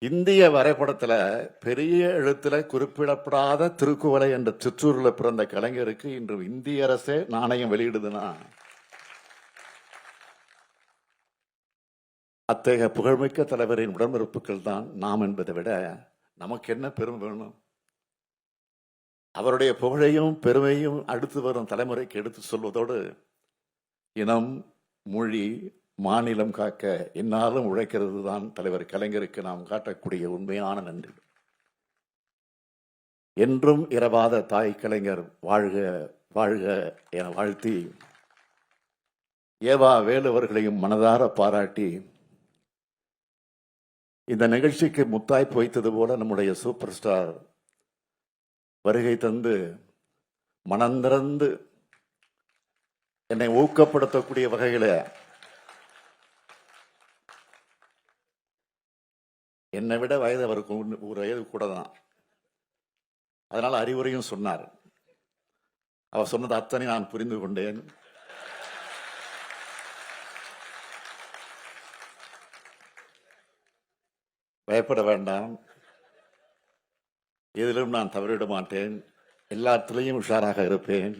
இந்திய வரைபடத்துல பெரிய எழுத்துல குறிப்பிடப்படாத திருக்குவளை என்ற சிற்றூர்ல பிறந்த கலைஞருக்கு இன்று இந்திய அரசே நாணயம் வெளியிடுதுன்னா அத்தகைய புகழ்மிக்க தலைவரின் உடன்பிறப்புகள் தான் நாம் என்பதை விட நமக்கு என்ன பெருமை வேணும்? அவருடைய புகழையும் பெருமையும் அடுத்து வரும் தலைமுறைக்கு எடுத்து சொல்வதோடு இனம், மொழி, மாநிலம் காக்க என்னாலும் உழைக்கிறது தான் தலைவர் கலைஞருக்கு நாம் காட்டக்கூடிய உண்மையான நன்றி. என்றும் இரவாத தாய் கலைஞர் வாழ்க வாழ்க என வாழ்த்தி ஏவா வேலு அவர்களையும் மனதார பாராட்டி இந்த நிகழ்ச்சிக்கு முத்தாய்ப்பு வைத்தது போல நம்முடைய சூப்பர் ஸ்டார் வருகை தந்து மனந்திறந்து என்னை ஊக்கப்படுத்தக்கூடிய வகையில் என்னை விட வயது அவருக்கு ஒரு வயது கூட தான். அதனால அறிவுரையும் சொன்னார். அவர் சொன்னது அத்தனை நான் புரிந்து கொண்டேன். பயப்பட வேண்டாம், எதிலும் நான் தவறிட மாட்டேன், எல்லாத்திலையும் உஷாராக இருப்பேன்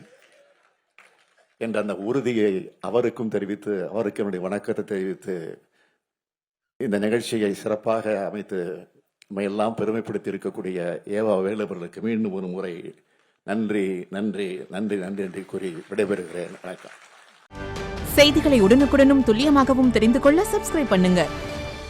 என்ற அந்த உறுதியை அவருக்கும் தெரிவித்து, அவருக்கு என்னுடைய வணக்கத்தை தெரிவித்து இந்த நிகழ்ச்சியை சிறப்பாக அமைத்து எல்லாம் பெருமைப்படுத்தி இருக்கக்கூடிய ஏவா வேலு அவர்களுக்கு மீண்டும் ஒரு முறை நன்றி நன்றி நன்றி நன்றி என்று கூறி விடைபெறுகிறேன். வணக்கம். செய்திகளை உடனுக்குடனும் துல்லியமாகவும் தெரிந்து கொள்ள சப்ஸ்கிரைப் பண்ணுங்க.